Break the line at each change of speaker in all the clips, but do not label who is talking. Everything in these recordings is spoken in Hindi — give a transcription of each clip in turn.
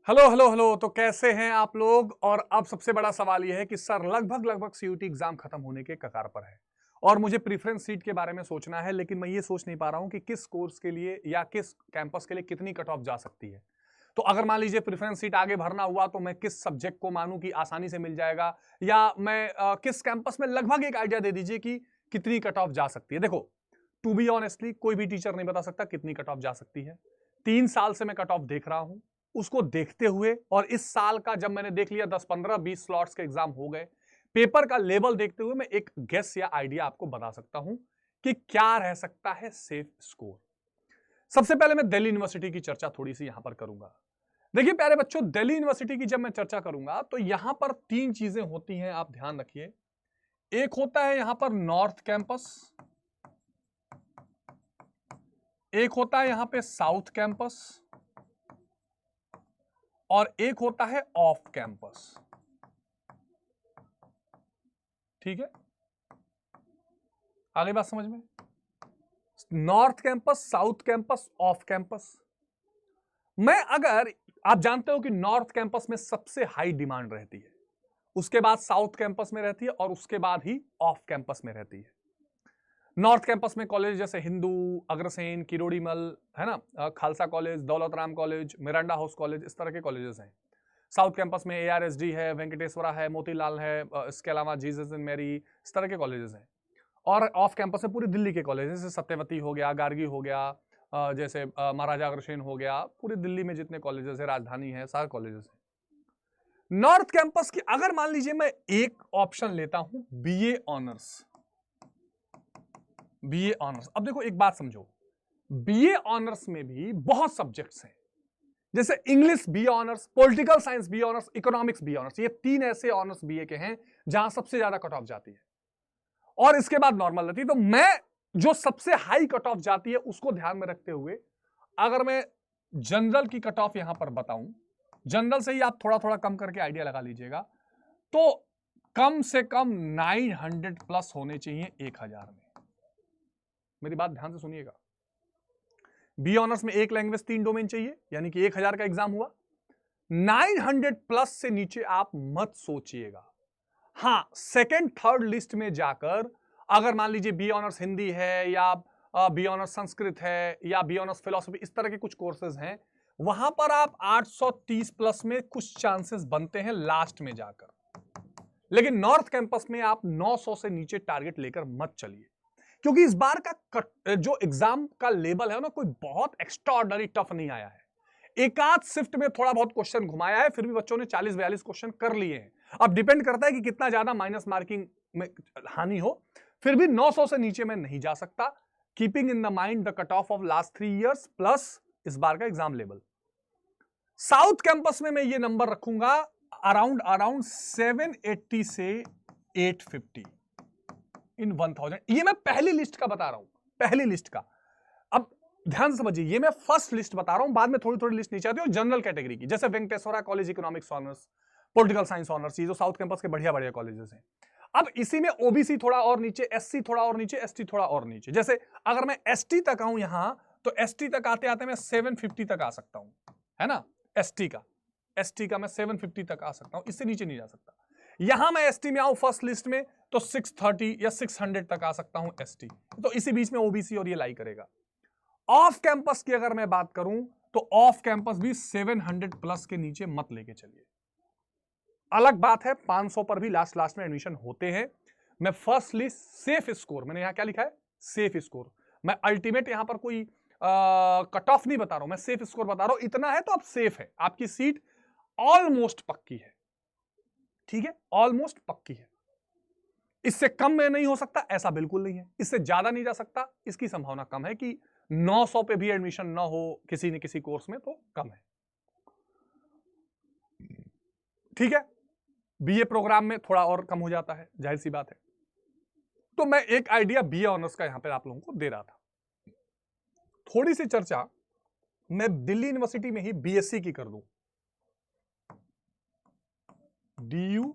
Hello hello hello. तो कैसे हैं आप लोग। और अब सबसे बड़ा सवाल यह है कि सर लगभग सीयूटी एग्जाम खत्म होने के कगार पर है और मुझे प्रीफरेंस सीट के बारे में सोचना है, लेकिन मैं ये सोच नहीं पा रहा हूं कि किस कोर्स के लिए या किस कैंपस के लिए कितनी कट ऑफ जा सकती है। तो अगर मान लीजिए प्रीफरेंस सीट आगे भरना हुआ तो मैं किस सब्जेक्ट को मानूं कि आसानी से मिल जाएगा, या मैं किस कैंपस में, लगभग एक आइडिया दे दीजिए कि कितनी कट ऑफ जा सकती है। देखो, टू बी ऑनेस्टली कोई भी टीचर नहीं बता सकता कितनी कट ऑफ जा सकती है। 3 साल से मैं कट ऑफ देख रहा हूं। उसको देखते हुए और इस साल का जब मैंने देख लिया 10 15 20 स्लॉट्स के एग्जाम हो गए, पेपर का लेवल देखते हुए मैं एक गेस या आइडिया आपको बता सकता हूं कि क्या रह सकता है सेफ स्कोर। सबसे पहले मैं दिल्ली यूनिवर्सिटी की चर्चा थोड़ी सी यहां पर करूंगा। देखिए प्यारे बच्चों, दिल्ली यूनिवर्सिटी की जब मैं चर्चा करूंगा तो यहां पर 3 चीजें होती हैं, आप ध्यान रखिए। एक होता है यहां पर नॉर्थ कैंपस, एक होता है यहां पे साउथ कैंपस, और एक होता है ऑफ कैंपस। ठीक है, आगे बात समझ में। North campus, south campus, off campus. मैं अगर, आप जानते हो कि नॉर्थ कैंपस में सबसे हाई डिमांड रहती है, उसके बाद साउथ कैंपस में रहती है और उसके बाद ही ऑफ कैंपस में रहती है। नॉर्थ कैंपस में कॉलेज जैसे हिंदू, अग्रसेन, किरोड़ीमल, है ना, Khalsa college, Daulat Ram college, Miranda house college, इस तरह के कॉलेजेस हैं। साउथ कैंपस में ARSD है, वेंकटेश्वरा है, मोतीलाल है, इसके अलावा जीसस एंड मैरी, इस तरह के कॉलेजेस हैं। और ऑफ कैंपस में पूरी दिल्ली के कॉलेज, जैसे सत्यवती हो गया, गार्गी हो गया, जैसे महाराजा अग्रसेन हो गया, पूरी दिल्ली में जितने कॉलेजेस है, राजधानी है, सारे कॉलेजेस हैं। नॉर्थ कैंपस की अगर मान लीजिए मैं एक ऑप्शन लेता हूं, बीए ऑनर्स। बीए ऑनर्स, अब देखो एक बात समझो, बीए ऑनर्स में भी बहुत सब्जेक्ट्स हैं, जैसे English BA honours, political science BA honours, economics BA honours. ये 3 ऐसे ऑनर्स बीए के हैं जहां सबसे ज्यादा कट ऑफ जाती है और इसके बाद नॉर्मल रहती है। तो मैं जो सबसे हाई कट ऑफ जाती है उसको ध्यान में रखते हुए अगर मैं जनरल की कट ऑफ यहां पर बताऊं, जनरल से ही आप थोड़ा थोड़ा कम करके आइडिया लगा लीजिएगा, तो कम से कम 900 प्लस होने चाहिए 1000 में। मेरी बात ध्यान से सुनिएगा। बी ऑनर्स में एक लैंग्वेज 3 डोमेन चाहिए, यानी कि 1000 का एग्जाम हुआ। 900 प्लस से नीचे आप मत सोचिएगा। हां, सेकंड थर्ड लिस्ट में जाकर अगर मान लीजिए बी ऑनर्स हिंदी है, या बी ऑनर्स संस्कृत है, या बी ऑनर्स फिलोसफी, इस तरह के कुछ कोर्सेज हैं, वहां पर आप 830 प्लस में कुछ चांसेस बनते हैं लास्ट में जाकर। लेकिन नॉर्थ कैंपस में आप 900 से नीचे टारगेट लेकर मत चलिए, क्योंकि इस बार का जो एग्जाम का लेवल है ना, कोई बहुत एक्स्ट्राऑर्डिनरी टफ नहीं आया है। एकाध शिफ्ट में थोड़ा बहुत क्वेश्चन घुमाया है, फिर भी बच्चों ने 40-42 क्वेश्चन कर लिए हैं। अब डिपेंड करता है कि कितना ज्यादा माइनस मार्किंग में हानि हो। फिर भी 900 से नीचे में नहीं जा सकता, keeping in the mind the cut off 3 years plus इस बार का एग्जाम लेवल। साउथ कैंपस में मैं ये नंबर रखूंगा अराउंड अराउंड 780 से 850 इन 1000। ये मैं पहली लिस्ट का बता रहा हूं, पहली लिस्ट का। अब ध्यान समझिए, ये मैं फर्स्ट लिस्ट बता रहा हूं, बाद में थोड़ी थोड़ी लिस्ट नीचे आती है जनरल कैटेगरी की, जैसे Venkateswara college economics honours, political science honours, ये जो साउथ कैंपस के बढ़िया बढ़िया कॉलेजेस हैं। अब इसी में ओबीसी थोड़ा और नीचे, एससी थोड़ा और नीचे, एसटी थोड़ा और नीचे। जैसे अगर मैं एसटी तक आऊं यहां, तो एसटी तक आते आते मैं 750 तक आ सकता हूं, है ना। एसटी का मैं 750 तक आ सकता हूं, इससे नीचे नहीं जा सकता। यहां मैं एसटी में आऊं फर्स्ट लिस्ट में तो 630 या 600 तक आ सकता हूं एसटी, तो इसी बीच में ओबीसी और ये लाई करेगा। ऑफ कैंपस की अगर मैं बात करूं तो ऑफ कैंपस भी 700 प्लस के नीचे मत लेके चलिए। अलग बात है 500 पर भी लास्ट लास्ट में एडमिशन होते हैं। मैं फर्स्ट लिस्ट सेफ स्कोर, मैंने यहां क्या लिखा है, सेफ स्कोर। मैं अल्टीमेट यहां पर कोई कट ऑफ नहीं बता रहा हूं, मैं सेफ स्कोर बता रहा हूं। इतना है तो आप सेफ है, आपकी सीट ऑलमोस्ट पक्की है। ठीक है, ऑलमोस्ट पक्की है। इससे कम में नहीं हो सकता ऐसा बिल्कुल नहीं है, इससे ज्यादा नहीं जा सकता, इसकी संभावना कम है कि 900 पे भी एडमिशन ना हो किसी न किसी कोर्स में, तो कम है। ठीक है, बीए प्रोग्राम में थोड़ा और कम हो जाता है, जाहिर सी बात है। तो मैं एक आइडिया बीए ऑनर्स का यहां पर आप लोगों को दे रहा था। थोड़ी सी चर्चा मैं दिल्ली यूनिवर्सिटी में ही बीएससी की कर दूं। DU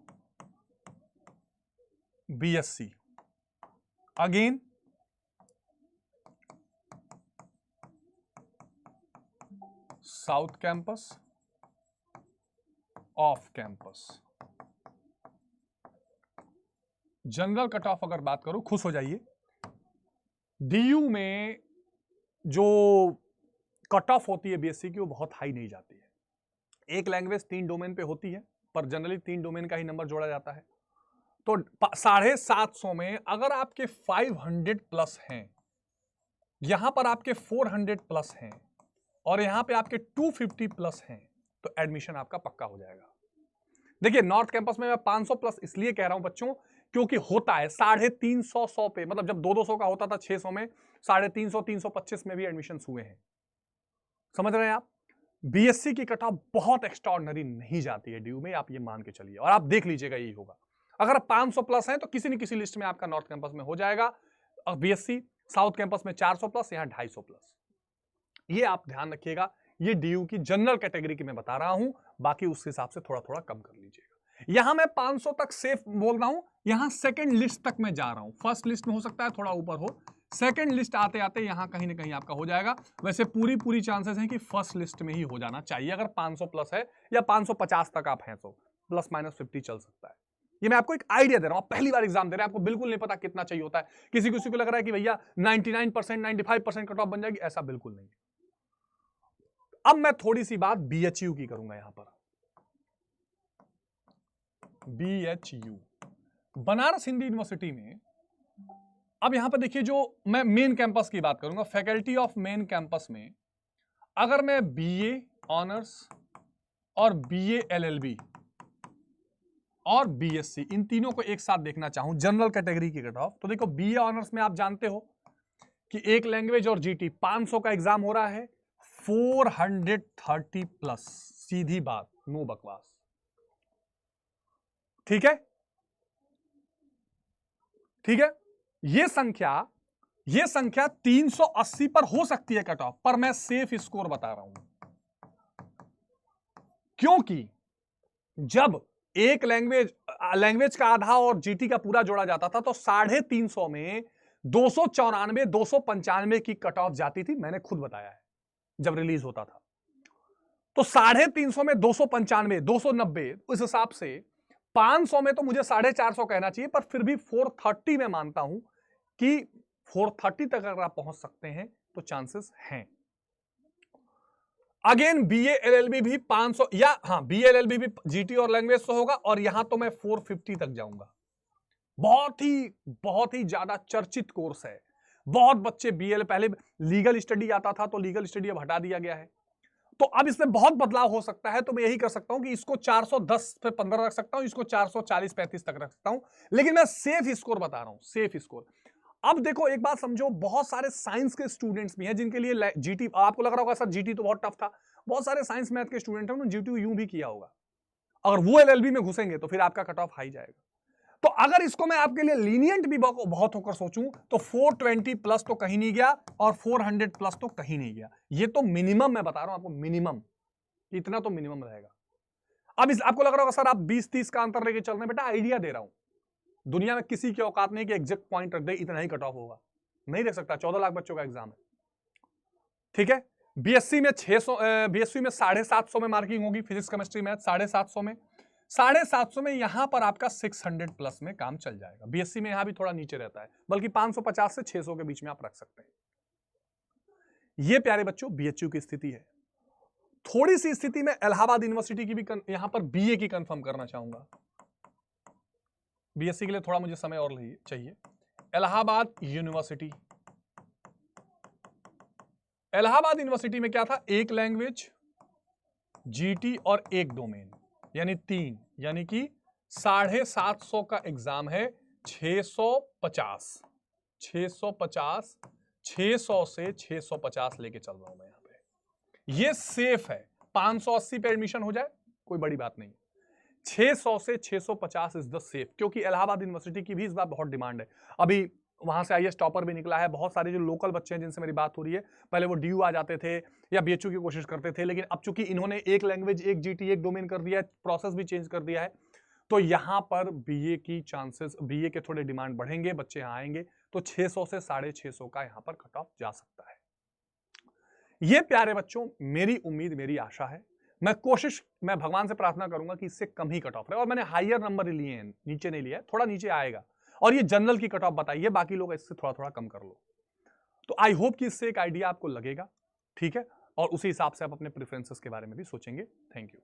BSc, again south campus, off campus general cut off अगर बात करूं, खुश हो जाइए, डीयू में जो कट ऑफ होती है बीएससी की वो बहुत हाई नहीं जाती है। एक लैंग्वेज 3 डोमेन पे होती है, पर जनरली 3 डोमेन का ही नंबर जोड़ा जाता है। तो 750 में अगर आपके 500 प्लस हैं, यहां पर आपके 400 प्लस हैं और यहां पे आपके 250 प्लस हैं, तो एडमिशन आपका पक्का हो जाएगा। देखिए नॉर्थ कैंपस में मैं 500 प्लस इसलिए कह रहा हूं बच्चों, क्योंकि होता है 350 100 पे, मतलब जब 200 का होता था 600 में, 350 325 में भी एडमिशन हुए हैं। समझ रहे हैं आप? बीएससी की कट ऑफ बहुत एक्स्ट्राऑर्डिनरी नहीं जाती है डीयू में, आप ये मान के चलिए, और आप देख लीजिएगा यही होगा। अगर 500 प्लस है तो किसी न किसी लिस्ट में आपका नॉर्थ कैंपस में हो जाएगा। और बीएससी साउथ कैंपस में 400 प्लस, यहां 250 प्लस। ये आप ध्यान रखिएगा, ये डीयू की जनरल कैटेगरी की मैं बता रहा हूं, बाकी उस हिसाब से थोड़ा थोड़ा कम कर लीजिएगा। यहां मैं 500 तक सेफ बोल रहा हूं, यहां सेकंड लिस्ट तक मैं जा रहा हूं। फर्स्ट लिस्ट में हो सकता है थोड़ा ऊपर हो, सेकंड लिस्ट आते आते यहां कहीं ना कहीं आपका हो जाएगा। वैसे पूरी चांसेस हैं कि फर्स्ट लिस्ट में ही हो जाना चाहिए, अगर 500 प्लस है या 550 तक आप हैं तो प्लस माइनस 50 चल सकता है। ये मैं आपको एक आइडिया दे रहा हूं, पहली बार एग्जाम दे रहे हैं, आपको बिल्कुल नहीं पता कितना चाहिए होता है। किसी को लग रहा है कि भैया 99% 95% कट ऑफ बन जाएगी, ऐसा बिल्कुल नहीं। अब मैं थोड़ी सी बात बीएचयू की करूंगा। यहां पर बीएचयू बनारस हिंदू यूनिवर्सिटी में, अब यहां पर देखिए, जो मैं मेन कैंपस की बात करूंगा, फैकल्टी ऑफ मेन कैंपस में अगर मैं बीए ऑनर्स और बीए एलएलबी और बीएससी इन तीनों को एक साथ देखना चाहूं जनरल कैटेगरी की कट ऑफ, तो देखो बीए ऑनर्स में आप जानते हो कि एक लैंग्वेज और जीटी 500 का एग्जाम हो रहा है, 430 प्लस, सीधी बात, नो बकवास। ठीक है, ठीक है। ये संख्या 380 पर हो सकती है कट ऑफ, पर मैं सेफ स्कोर बता रहा हूं, क्योंकि जब एक लैंग्वेज का आधा और जीटी का पूरा जोड़ा जाता था तो 350 में 294 295 की कट ऑफ जाती थी, मैंने खुद बताया है जब रिलीज होता था। तो 350 में 295 290, उस हिसाब से 500 में तो मुझे 450 कहना चाहिए, पर फिर भी 430 में मानता हूं कि 430 तक अगर आप पहुंच सकते हैं तो चांसेस हैं। अगेन बीए एलएलबी भी 500, या हां बीए एलएलबी भी जीटी और लैंग्वेज से होगा, और यहां तो मैं 450 तक जाऊंगा। बहुत ही ज्यादा चर्चित कोर्स है। बहुत बच्चे बीएल, पहले लीगल स्टडी आता था तो लीगल स्टडी अब हटा दिया गया है, तो अब इसमें बहुत बदलाव हो सकता है। तो मैं यही कर सकता हूं कि इसको 410 पे 15 रख सकता हूं, इसको 440-35 तक रख सकता हूं, लेकिन मैं सेफ स्कोर बता रहा हूं, सेफ स्कोर। अब देखो एक बात समझो, बहुत सारे साइंस के स्टूडेंट्स भी हैं जिनके लिए जीटी, आपको लग रहा होगा सर जीटी तो बहुत टफ था, बहुत सारे साइंस मैथ के स्टूडेंट हैं उन्होंने जीटी यूं भी किया होगा। अगर वो एलएलबी में घुसेंगे तो फिर आपका कट ऑफ हाई जाएगा। तो अगर इसको मैं आपके लिए लीनियंट भी बहुत होकर सोचूं तो 420 प्लस तो कहीं नहीं गया और 400 प्लस तो कहीं नहीं गया। ये तो मिनिमम मैं बता रहा हूं आपको, मिनिमम इतना तो मिनिमम रहेगा। अब आपको लग रहा होगा सर आप 20-30 का अंतर लेके चल रहे हैं, बेटा आइडिया दे रहा हूं। दुनिया में किसी की औकात नहीं कि एग्जैक्ट पॉइंट रख दे इतना ही कट ऑफ होगा, नहीं रख सकता। 14 लाख बच्चों का एग्जाम है, ठीक है। बीएससी में 600, बीएससी में 750 में मार्किंग होगी, फिजिक्स केमिस्ट्री मैथ 750 में, 750 में यहां पर आपका 600 प्लस में काम चल जाएगा। बीएससी में यहां भी थोड़ा नीचे रहता है, बल्कि 550 से 600 के बीच में आप रख सकते हैं। ये प्यारे बच्चों बीएचयू की स्थिति है। थोड़ी सी स्थिति में इलाहाबाद यूनिवर्सिटी की भी यहां पर बीए की कंफर्म करना चाहूंगा। बीएससी के लिए थोड़ा मुझे समय और चाहिए। इलाहाबाद यूनिवर्सिटी, इलाहाबाद यूनिवर्सिटी में क्या था, एक लैंग्वेज, जीटी और एक डोमेन, यानी 3, यानी कि 750 का एग्जाम है। 650 600 से 650 लेके चल रहा हूं मैं यहां पे, ये सेफ है। 580 पे एडमिशन हो जाए कोई बड़ी बात नहीं, 600 से 650 इज द सेफ, क्योंकि इलाहाबाद यूनिवर्सिटी की भी इस बार बहुत डिमांड है। अभी वहां से आईएएस टॉपर भी निकला है। बहुत सारे जो लोकल बच्चे हैं जिनसे मेरी बात हो रही है, पहले वो डीयू आ जाते थे या बीएचयू की कोशिश करते थे, लेकिन अब चूंकि इन्होंने एक लैंग्वेज, एक जीटी, एक डोमेन कर दिया है, प्रोसेस भी चेंज कर दिया है, तो यहां पर बीए की चांसेस, बीए के थोड़े डिमांड बढ़ेंगे, बच्चे यहां आएंगे, तो 600 से 650 का यहां पर कट ऑफ जा सकता है। ये प्यारे बच्चों मेरी उम्मीद, मेरी आशा है, मैं भगवान से प्रार्थना करूंगा कि इससे कम ही कट ऑफ रहे, और मैंने हायर नंबर लिए हैं, नीचे नहीं लिया है, थोड़ा नीचे आएगा। और ये जनरल की कट ऑफ बताइए, बाकी लोग इससे थोड़ा थोड़ा कम कर लो। तो आई होप कि इससे एक आइडिया आपको लगेगा, ठीक है, और उसी हिसाब से आप अपने प्रेफरेंसेस के बारे में भी सोचेंगे। Thank you.